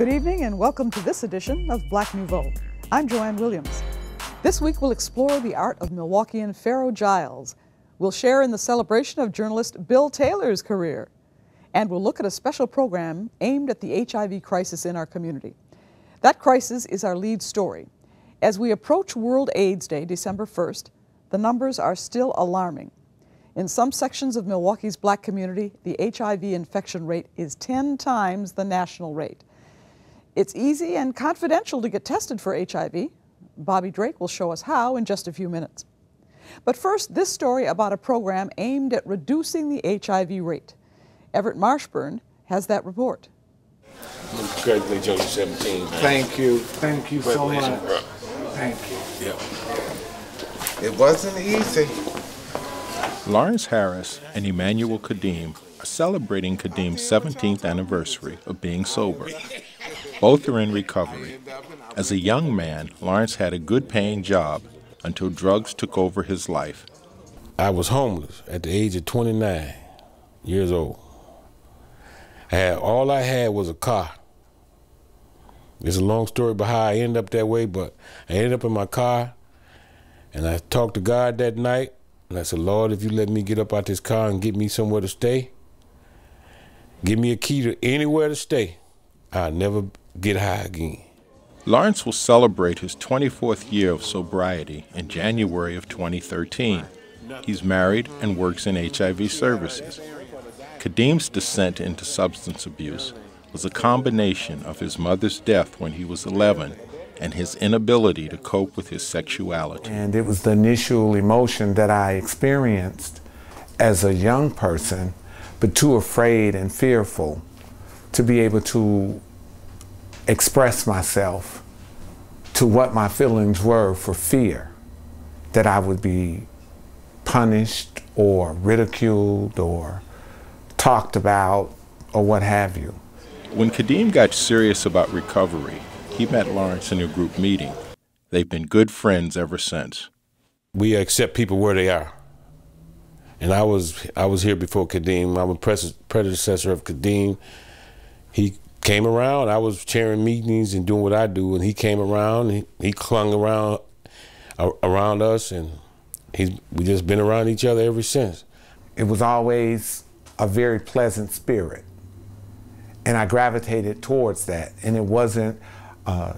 Good evening and welcome to this edition of Black Nouveau. I'm Joanne Williams. This week we'll explore the art of Milwaukeean Pharaoh Giles. We'll share in the celebration of journalist Bill Taylor's career. And we'll look at a special program aimed at the HIV crisis in our community. That crisis is our lead story. As we approach World AIDS Day, December 1st, the numbers are still alarming. In some sections of Milwaukee's black community, the HIV infection rate is 10 times the national rate. It's easy and confidential to get tested for HIV. Bobby Drake will show us how in just a few minutes. But first, this story about a program aimed at reducing the HIV rate. Everett Marshburn has that report. Congratulations on your 17. Man. Thank you. Thank you so much. Bro. Thank you. Yeah. It wasn't easy. Lawrence Harris and Emmanuel Kadeem are celebrating Kadeem's 17th anniversary of being sober. Both are in recovery. As a young man, Lawrence had a good-paying job until drugs took over his life. I was homeless at the age of 29 years old. All I had was a car. It's a long story about how I ended up that way, but I ended up in my car, and I talked to God that night, and I said, Lord, if you let me get up out this car and get me somewhere to stay, give me a key to anywhere to stay, I'll never get high again. Lawrence will celebrate his 24th year of sobriety in January of 2013. He's married and works in HIV services. Kadeem's descent into substance abuse was a combination of his mother's death when he was 11 and his inability to cope with his sexuality. And it was the initial emotion that I experienced as a young person, but too afraid and fearful to be able to express myself to what my feelings were, for fear that I would be punished or ridiculed or talked about or what have you. When Kadeem got serious about recovery, he met Lawrence in a group meeting. They've been good friends ever since. We accept people where they are. And I was here before Kadeem. I'm a predecessor of Kadeem. He came around, I was chairing meetings and doing what I do, and he came around, he clung around us, and we just been around each other ever since. It was always a very pleasant spirit, and I gravitated towards that, and it wasn't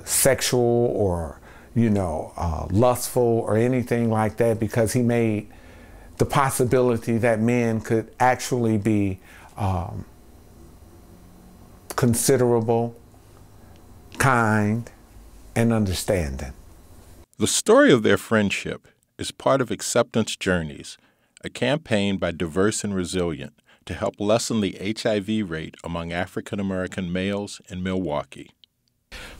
sexual or, lustful or anything like that, because he made the possibility that men could actually be considerable, kind, and understanding. The story of their friendship is part of Acceptance Journeys, a campaign by Diverse and Resilient to help lessen the HIV rate among African American males in Milwaukee.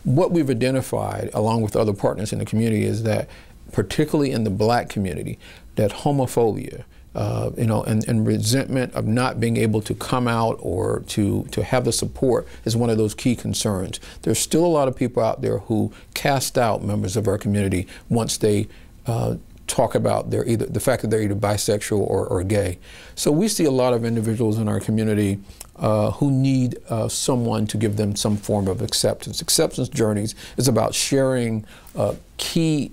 What we've identified, along with other partners in the community, is that particularly in the black community, that homophobia, and resentment of not being able to come out or to have the support is one of those key concerns. There's still a lot of people out there who cast out members of our community once they talk about the fact that they're either bisexual or gay. So we see a lot of individuals in our community who need someone to give them some form of acceptance. Acceptance Journeys is about sharing key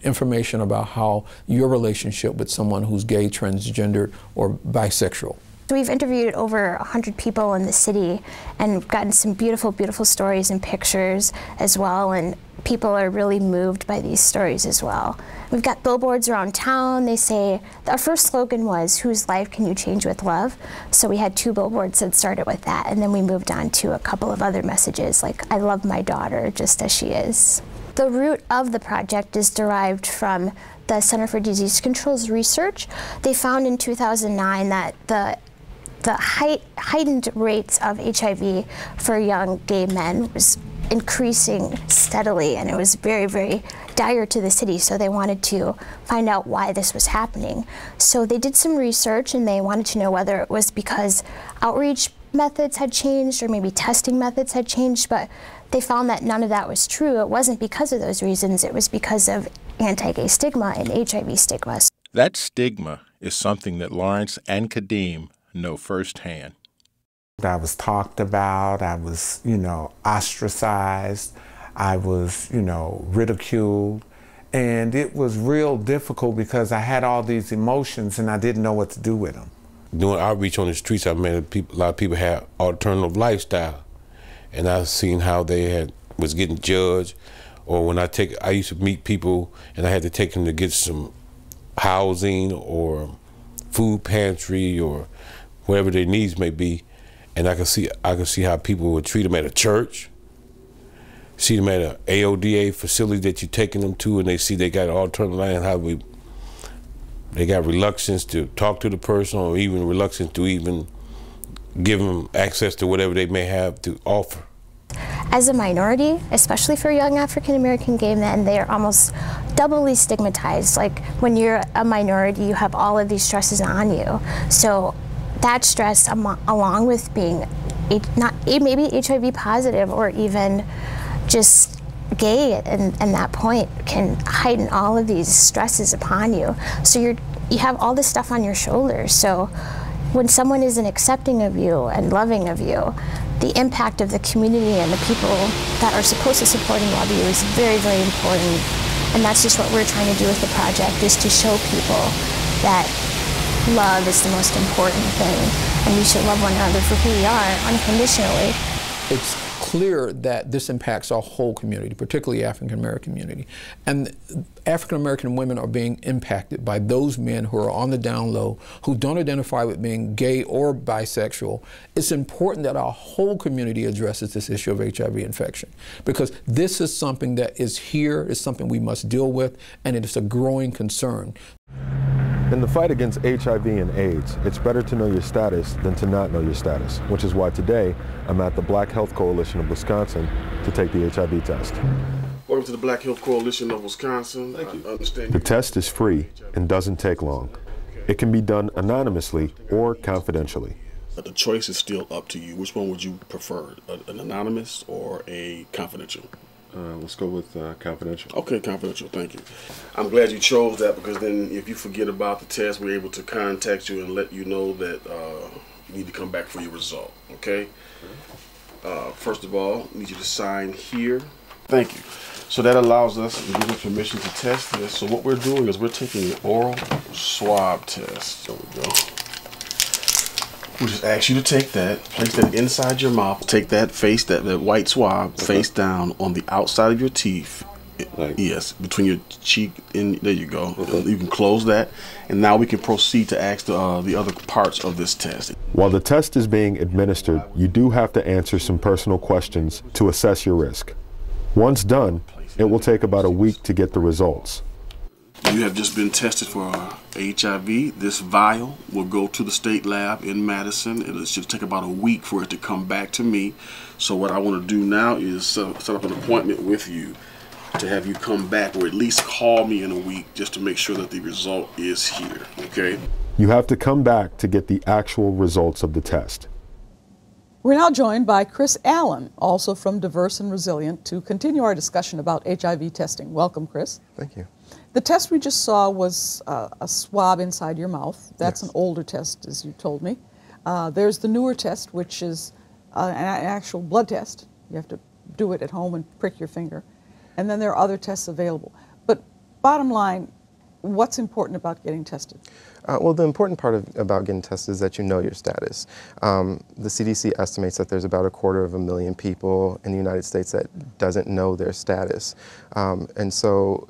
information about how your relationship with someone who's gay, transgender, or bisexual. We've interviewed over 100 people in the city and gotten some beautiful, beautiful stories and pictures as well, and people are really moved by these stories as well. We've got billboards around town. They say, our first slogan was, whose life can you change with love? So we had 2 billboards that started with that, and then we moved on to a couple of other messages like, I love my daughter just as she is. The root of the project is derived from the Center for Disease Control's research. They found in 2009 that the heightened rates of HIV for young gay men was increasing steadily, and it was very, very dire to the city, so they wanted to find out why this was happening. So they did some research, and they wanted to know whether it was because outreach methods had changed or maybe testing methods had changed, but they found that none of that was true. It wasn't because of those reasons, it was because of anti-gay stigma and HIV stigma. That stigma is something that Lawrence and Kadeem know firsthand. I was talked about, I was, ostracized, I was, ridiculed. And it was real difficult because I had all these emotions and I didn't know what to do with them. Doing outreach on the streets, I met a lot of people had alternative lifestyle. And I've seen how they was getting judged. Or when I used to meet people and I had to take them to get some housing or food pantry or whatever their needs may be. And I could see how people would treat them at a church, see them at an AODA facility that you're taking them to, and they see they got an alternative land, how they got reluctance to talk to the person, or even reluctance to even give them access to whatever they may have to offer. As a minority, especially for young African-American gay men, they are almost doubly stigmatized. Like, when you're a minority, you have all of these stresses on you. So that stress, along with being maybe HIV positive or even just gay at that point, can heighten all of these stresses upon you. So you have all this stuff on your shoulders. So when someone isn't accepting of you and loving of you, the impact of the community and the people that are supposed to support and love you is very, very important. And that's just what we're trying to do with the project, is to show people that love is the most important thing, and we should love one another for who we are unconditionally. It's clear that this impacts our whole community, particularly African American community. And African American women are being impacted by those men who are on the down low, who don't identify with being gay or bisexual. It's important that our whole community addresses this issue of HIV infection, because this is something that is here, it's something we must deal with, and it is a growing concern. In the fight against HIV and AIDS, it's better to know your status than to not know your status, which is why today I'm at the Black Health Coalition of Wisconsin to take the HIV test. Welcome to the Black Health Coalition of Wisconsin. Thank you. I understand. The test is free and doesn't take long. It can be done anonymously or confidentially. But the choice is still up to you. Which one would you prefer, an anonymous or a confidential? Let's go with confidential. Okay, confidential, thank you. I'm glad you chose that, because then if you forget about the test, we're able to contact you and let you know that you need to come back for your result, okay? First of all, I need you to sign here. Thank you. So that allows us to give you permission to test this. So what we're doing is we're taking an oral swab test. There we go. We'll just ask you to take that, place that inside your mouth, take that white swab face down on the outside of your teeth. Yes, between your cheek and there you go. You can close that, and now we can proceed to ask the other parts of this test. While the test is being administered, you do have to answer some personal questions to assess your risk. Once done, it will take about a week to get the results. You have just been tested for HIV. This vial will go to the state lab in Madison. It should take about a week for it to come back to me. So what I want to do now is set up an appointment with you to have you come back, or at least call me in a week, just to make sure that the result is here, okay? You have to come back to get the actual results of the test. We're now joined by Chris Allen, also from Diverse and Resilient, to continue our discussion about HIV testing. Welcome, Chris. Thank you. The test we just saw was a swab inside your mouth. That's an older test, as you told me. There's the newer test, which is an actual blood test. You have to do it at home and prick your finger. And then there are other tests available. But bottom line, what's important about getting tested? Well, the important part about getting tested is that you know your status. The CDC estimates that there's about 250,000 people in the United States that doesn't know their status. And so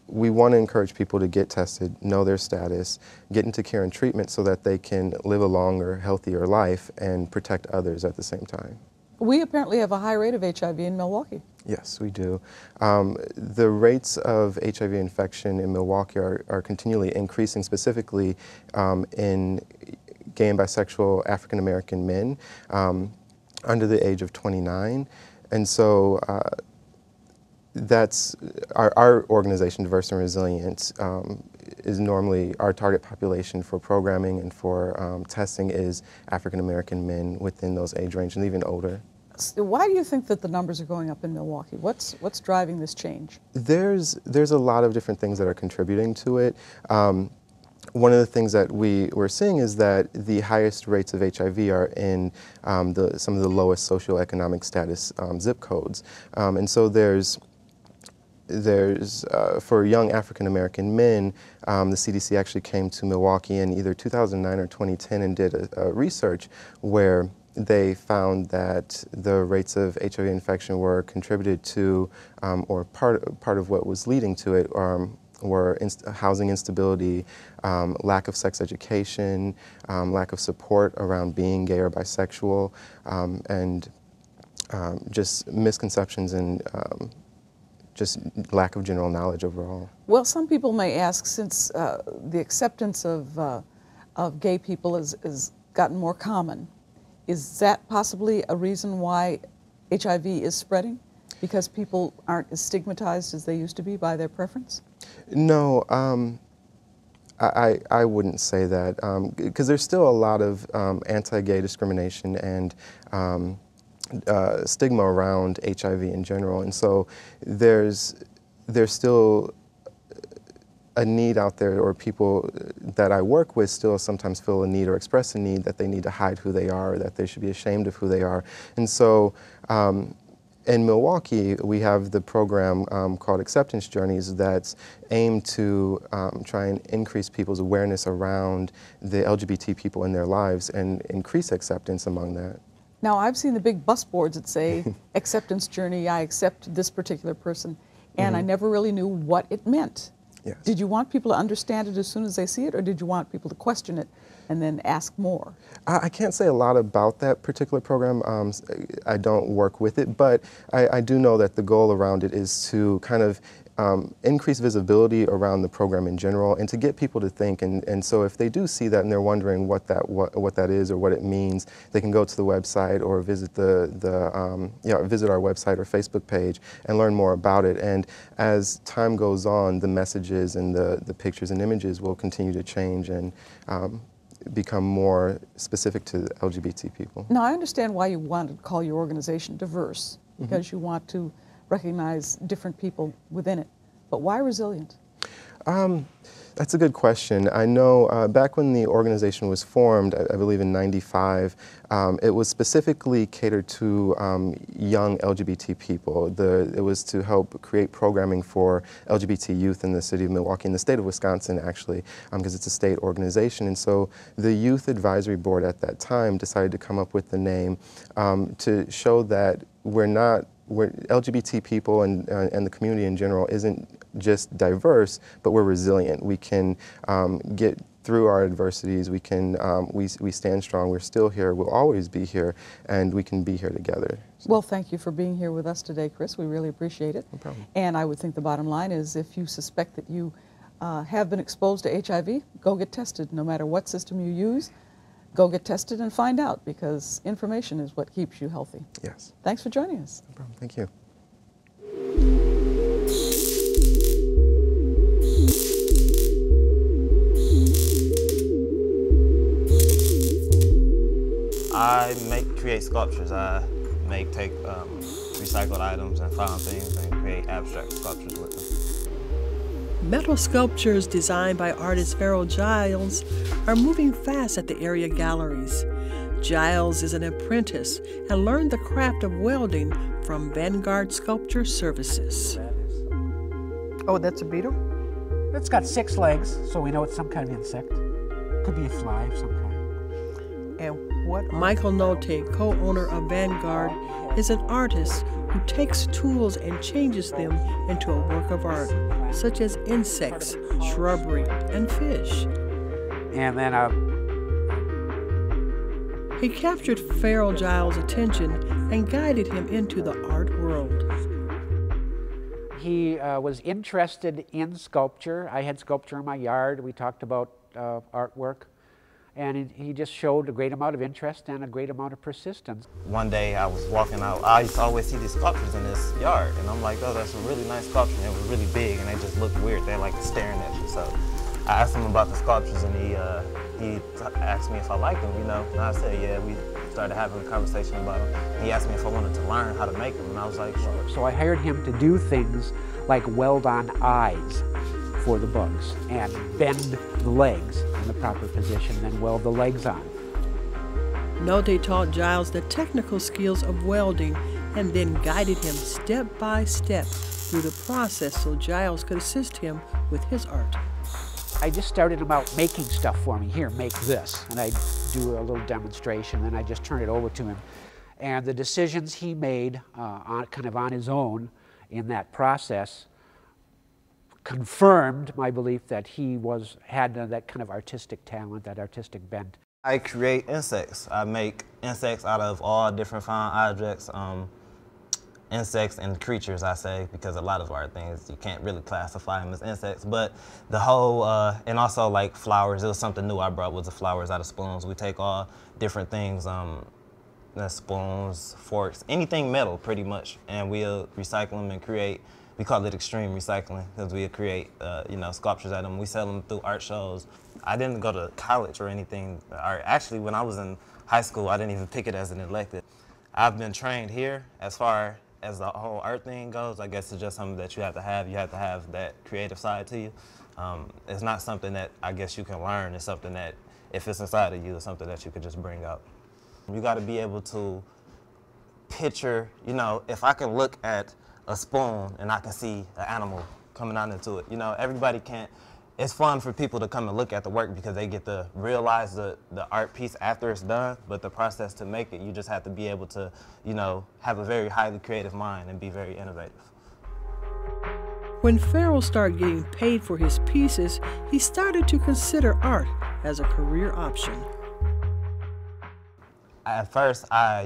we want to encourage people to get tested, know their status, get into care and treatment so that they can live a longer, healthier life and protect others at the same time. We apparently have a high rate of HIV in Milwaukee. Yes, we do. The rates of HIV infection in Milwaukee are continually increasing, specifically in gay and bisexual African American men under the age of 29. And so that's our organization, Diverse and Resilient, is normally our target population for programming and for testing is African American men within those age range and even older. Why do you think that the numbers are going up in Milwaukee? What's driving this change? There's a lot of different things that are contributing to it. one of the things that we're seeing is that the highest rates of HIV are in some of the lowest socioeconomic status zip codes. And so there's for young African American men, the CDC actually came to Milwaukee in either 2009 or 2010 and did a research where they found that the rates of HIV infection were contributed to, or part of what was leading to it, were housing instability, lack of sex education, lack of support around being gay or bisexual, and just misconceptions and just lack of general knowledge overall. Well, some people may ask, since the acceptance of gay people has gotten more common, is that possibly a reason why HIV is spreading? Because people aren't as stigmatized as they used to be by their preference? No, I wouldn't say that, because there's still a lot of anti-gay discrimination and stigma around HIV in general, and so there's still a need out there, or people that I work with still sometimes feel a need or express a need that they need to hide who they are, or that they should be ashamed of who they are. And so in Milwaukee, we have the program called Acceptance Journeys that's aimed to try and increase people's awareness around the LGBT people in their lives and increase acceptance among that. Now, I've seen the big bus boards that say, acceptance journey, I accept this particular person, and I never really knew what it meant. Yes. Did you want people to understand it as soon as they see it, or did you want people to question it and then ask more? I can't say a lot about that particular program. I don't work with it, but I do know that the goal around it is to kind of increase visibility around the program in general, and to get people to think. And so if they do see that and they're wondering what that is or what it means, they can go to the website or visit visit our website or Facebook page and learn more about it. And as time goes on, the messages and the pictures and images will continue to change and become more specific to LGBT people. Now, I understand why you want to call your organization diverse, because you want to recognize different people within it. But why resilient? That's a good question. I know back when the organization was formed, I believe in '95, it was specifically catered to young LGBT people. It was to help create programming for LGBT youth in the city of Milwaukee, in the state of Wisconsin actually, because it's a state organization. And so the Youth Advisory Board at that time decided to come up with the name to show that LGBT people and the community in general isn't just diverse, but we're resilient. We can get through our adversities. We can we stand strong. We're still here. We'll always be here, and we can be here together. So. Well, thank you for being here with us today, Chris. We really appreciate it. No problem. And I would think the bottom line is, if you suspect that you have been exposed to HIV, go get tested. No matter what system you use, go get tested and find out, because information is what keeps you healthy. Yes. Thanks for joining us. No problem. Thank you. I create sculptures. I take recycled items and found things and create abstract sculptures with them. Metal sculptures designed by artist Pharaoh Giles are moving fast at the area galleries. Giles is an apprentice and learned the craft of welding from Vanguard Sculpture Services. Oh, that's a beetle? It's got 6 legs, so we know it's some kind of insect. Could be a fly of some kind. And what? Michael Nolte, co-owner of Vanguard, is an artist who takes tools and changes them into a work of art, such as insects, shrubbery, and fish. And then he captured Pharaoh Giles' attention and guided him into the art world. He was interested in sculpture. I had sculpture in my yard. We talked about artwork. And he just showed a great amount of interest and a great amount of persistence. One day I was walking out. I used to always see these sculptures in this yard, and I'm like, oh, that's a really nice sculpture. And it was really big, and they just looked weird. They're like staring at you. So I asked him about the sculptures, and he asked me if I liked them, you know. And I said, yeah. We started having a conversation about them. He asked me if I wanted to learn how to make them, and I was like, sure. So I hired him to do things like weld on eyes for the bugs and bend the legs in the proper position, then weld the legs on. Nolte taught Giles the technical skills of welding and then guided him step by step through the process so Giles could assist him with his art. I just started him out making stuff for me. Here, make this. And I'd do a little demonstration, and I just turn it over to him. And the decisions he made kind of on his own in that process confirmed my belief that he had that kind of artistic talent, that artistic bent. I create insects. I make insects out of all different found objects, insects and creatures, I say, because a lot of our things, you can't really classify them as insects. But the whole, and also like flowers, it was something new I brought, was the flowers out of spoons. We take all different things, spoons, forks, anything metal pretty much, and we'll recycle them and create, we call it extreme recycling, because we'll create, you know, sculptures out of them. We sell them through art shows. I didn't go to college or anything. Actually, when I was in high school, I didn't even pick it as an elective. I've been trained here. As far as the whole art thing goes, I guess it's just something that you have to have. You have to have that creative side to you. It's not something that I guess you can learn. It's something that, if it's inside of you, it's something that you could just bring out. You got to be able to picture, you know, if I can look at a spoon and I can see an animal coming out into it. You know, everybody can't. It's fun for people to come and look at the work because they get to realize the art piece after it's done, but the process to make it, you just have to be able to, you know, have a very highly creative mind and be very innovative. When Pharaoh started getting paid for his pieces, he started to consider art as a career option. At first, I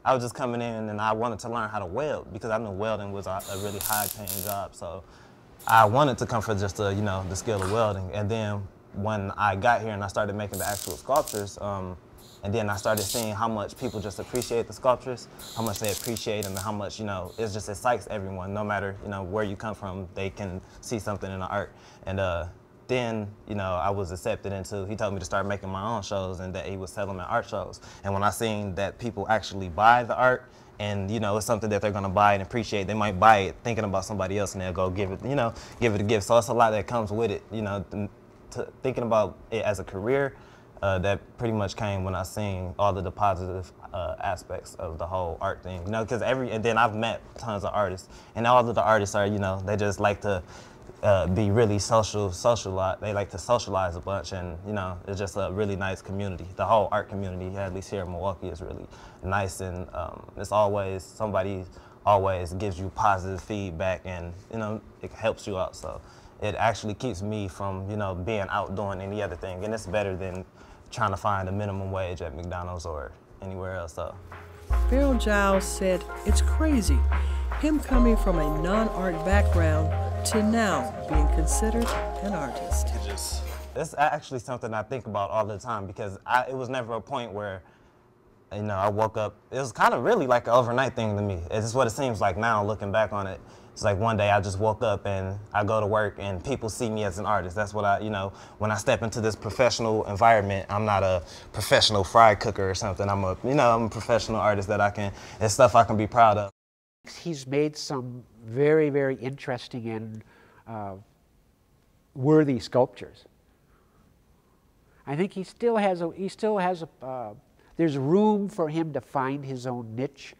was just coming in and I wanted to learn how to weld because I knew welding was a really high-paying job. So I wanted to come for just the, you know, the skill of welding. And then when I got here and I started making the actual sculptures, and then I started seeing how much people just appreciate the sculptures, how much they appreciate them, and how much, you know, it just excites everyone. No matter, you know, where you come from, they can see something in the art. And then, you know, I was accepted into, he told me to start making my own shows and that he would sell them at art shows. And when I seen that people actually buy the art, and, you know, it's something that they're going to buy and appreciate. They might buy it thinking about somebody else and they'll go give it, you know, give it a gift. So it's a lot that comes with it, you know, thinking about it as a career. That pretty much came when I seen all of the positive aspects of the whole art thing. You know, because and then I've met tons of artists, and all of the artists are, you know, they just like to be really social. They like to socialize a bunch, and, you know, it's just a really nice community. The whole art community, at least here in Milwaukee, is really nice, and it's always, somebody always gives you positive feedback, and, you know, it helps you out. So it actually keeps me from, you know, being out doing any other thing, and it's better than trying to find a minimum wage at McDonald's or anywhere else. So Pharaoh Giles said it's crazy, him coming from a non-art background to now being considered an artist. It's actually something I think about all the time because it was never a point where, you know, I woke up, it was kind of really like an overnight thing to me. It's just what it seems like now looking back on it. It's like one day I just woke up and I go to work and people see me as an artist. That's what you know, when I step into this professional environment, I'm not a professional fry cooker or something. I'm a professional artist that it's stuff I can be proud of. He's made some very, very interesting and worthy sculptures. I think there's room for him to find his own niche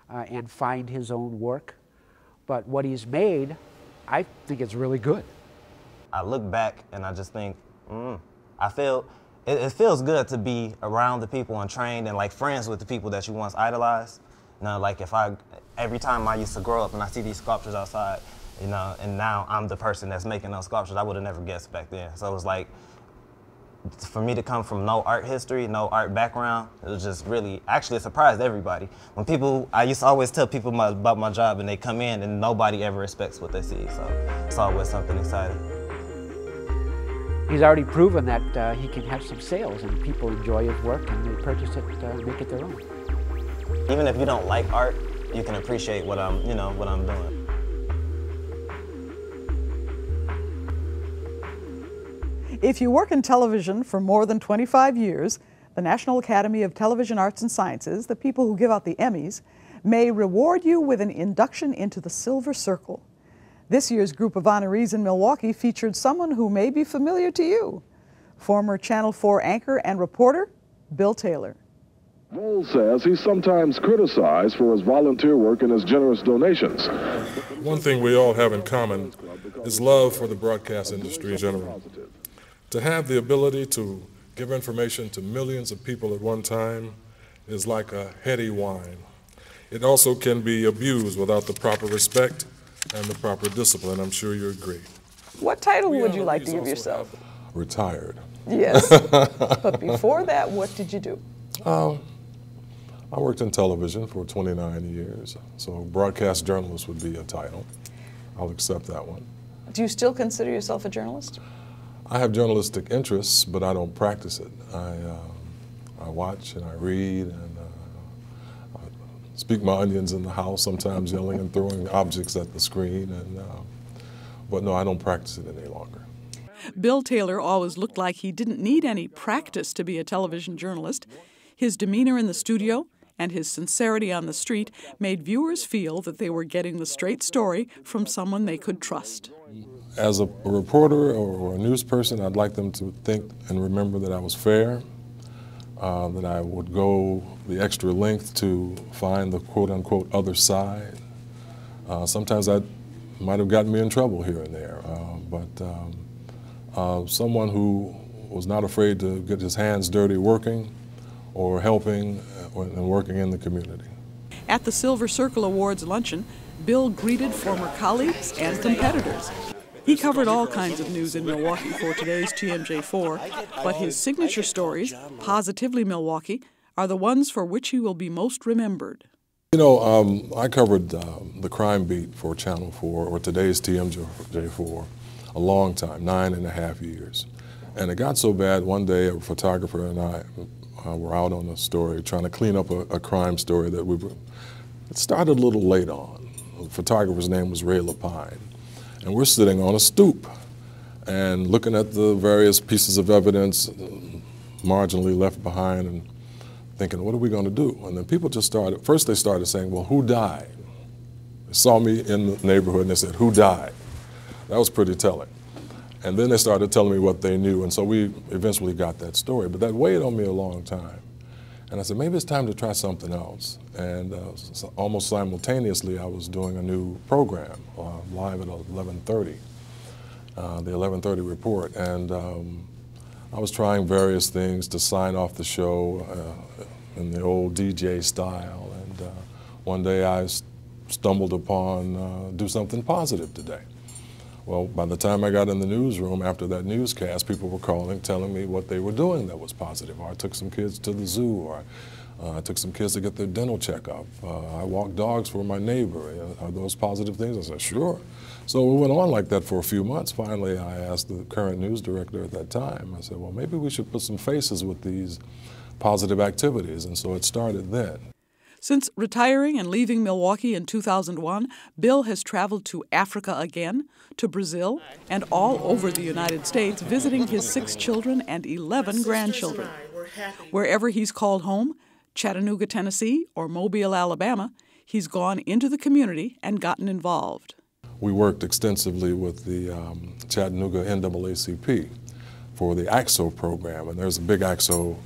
and find his own work. But what he's made, I think it's really good. I look back and I just think, it feels good to be around the people and trained and like friends with the people that you once idolized. You know, like every time I used to grow up and I see these sculptures outside, you know, and now I'm the person that's making those sculptures, I would have never guessed back then. So it was like, for me to come from no art history, no art background, it was just really, actually it surprised everybody. When I used to always tell people about my job and they come in and nobody ever expects what they see, so it's always something exciting. He's already proven that he can have some sales and people enjoy his work and they purchase it and make it their own. Even if you don't like art, you can appreciate what I'm doing. If you work in television for more than 25 years, the National Academy of Television Arts and Sciences, the people who give out the Emmys, may reward you with an induction into the Silver Circle. This year's group of honorees in Milwaukee featured someone who may be familiar to you, former Channel 4 anchor and reporter, Bill Taylor. Nolte says he's sometimes criticized for his volunteer work and his generous donations. One thing we all have in common is love for the broadcast industry in general. To have the ability to give information to millions of people at one time is like a heady wine. It also can be abused without the proper respect and the proper discipline. I'm sure you agree. What title would you like to give yourself? Retired. Yes. But before that, what did you do? I worked in television for 29 years, so broadcast journalist would be a title. I'll accept that one. Do you still consider yourself a journalist? I have journalistic interests, but I don't practice it. I watch and I read and I speak my onions in the house, sometimes yelling and throwing objects at the screen. But no, I don't practice it any longer. Bill Taylor always looked like he didn't need any practice to be a television journalist. His demeanor in the studio and his sincerity on the street made viewers feel that they were getting the straight story from someone they could trust. As a reporter or a news person, I'd like them to think and remember that I was fair, that I would go the extra length to find the quote-unquote other side. Sometimes that might have gotten me in trouble here and there, but someone who was not afraid to get his hands dirty working or helping and working in the community. At the Silver Circle Awards luncheon, Bill greeted former colleagues and competitors. He covered all kinds of news in Milwaukee for today's TMJ4, but his signature stories, Positively Milwaukee, are the ones for which he will be most remembered. You know, I covered the crime beat for Channel 4, or today's TMJ4, a long time, 9.5 years. And it got so bad, one day a photographer and I were out on a story trying to clean up a crime story that it started a little late on. The photographer's name was Ray Lapine. And we're sitting on a stoop and looking at the various pieces of evidence marginally left behind and thinking, what are we going to do? And then people just started, first they started saying, well, who died? They saw me in the neighborhood and they said, who died? That was pretty telling. And then they started telling me what they knew, and so we eventually got that story. But that weighed on me a long time. And I said, maybe it's time to try something else. And almost simultaneously, I was doing a new program live at 11:30, the 11:30 report. And I was trying various things to sign off the show in the old DJ style. And one day I stumbled upon do something positive today. Well, by the time I got in the newsroom after that newscast, people were calling, telling me what they were doing that was positive. Or I took some kids to the zoo, or I took some kids to get their dental checkup. I walked dogs for my neighbor. Are those positive things? I said, sure. So we went on like that for a few months. Finally, I asked the current news director at that time, I said, well, maybe we should put some faces with these positive activities. And so it started then. Since retiring and leaving Milwaukee in 2001, Bill has traveled to Africa again, to Brazil, and all over the United States, visiting his 6 children and 11 grandchildren. Wherever he's called home, Chattanooga, Tennessee, or Mobile, Alabama, he's gone into the community and gotten involved. We worked extensively with the Chattanooga NAACP for the AXO program, and there's a big AXO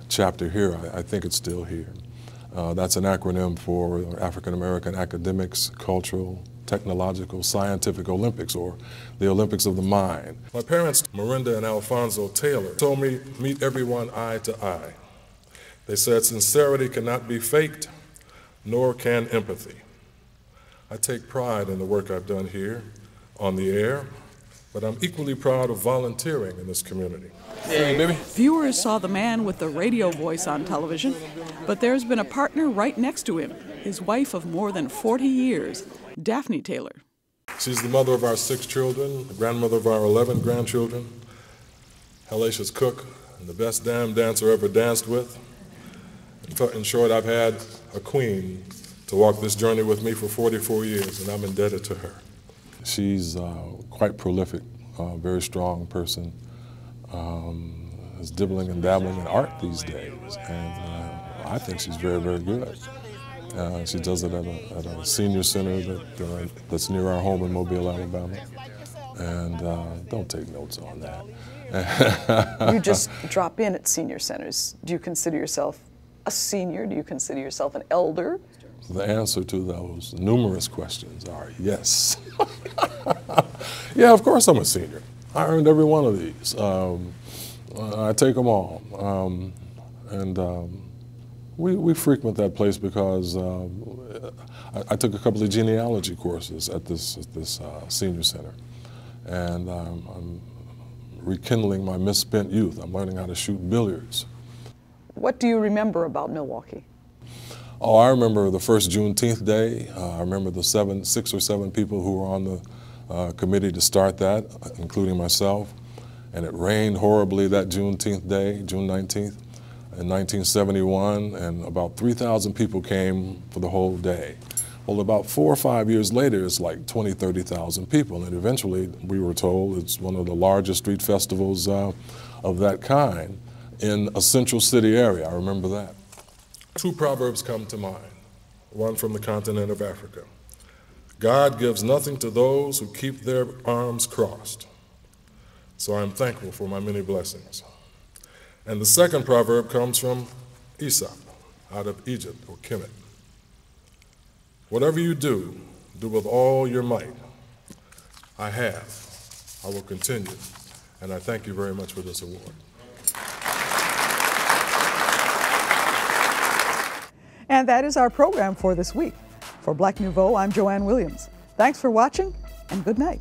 chapter here. I think it's still here. That's an acronym for African American Academics, Cultural, Technological, Scientific Olympics, or the Olympics of the Mind. My parents, Miranda and Alfonso Taylor, told me, meet everyone eye to eye. They said sincerity cannot be faked, nor can empathy. I take pride in the work I've done here on the air, but I'm equally proud of volunteering in this community. Hey, baby. Viewers saw the man with the radio voice on television, but there's been a partner right next to him, his wife of more than 40 years, Daphne Taylor. She's the mother of our 6 children, the grandmother of our 11 grandchildren, hellacious cook, and the best damn dancer ever danced with. In short, I've had a queen to walk this journey with me for 44 years, and I'm indebted to her. She's quite prolific, very strong person. Is dibbling and dabbling in art these days, and I think she's very, very good. She does it at a senior center that's near our home in Mobile, Alabama. And don't take notes on that. You just drop in at senior centers. Do you consider yourself a senior? Do you consider yourself an elder? The answer to those numerous questions are yes. Yeah, of course I'm a senior. I earned every one of these. I take them all. We frequent that place because I took a couple of genealogy courses at this senior center. And I'm rekindling my misspent youth. I'm learning how to shoot billiards. What do you remember about Milwaukee? Oh, I remember the first Juneteenth day. I remember the 6 or 7 people who were on the committee to start that, including myself. And it rained horribly that Juneteenth day, June 19th, in 1971, and about 3,000 people came for the whole day. Well, about 4 or 5 years later, it's like 20, 30,000 people, and eventually, we were told, it's one of the largest street festivals of that kind in a central city area. I remember that. 2 proverbs come to mind, one from the continent of Africa. God gives nothing to those who keep their arms crossed. So I'm thankful for my many blessings. And the second proverb comes from Aesop, out of Egypt, or Kemet. Whatever you do, do with all your might. I have. I will continue. And I thank you very much for this award. And that is our program for this week. For Black Nouveau, I'm Joanne Williams. Thanks for watching, and good night.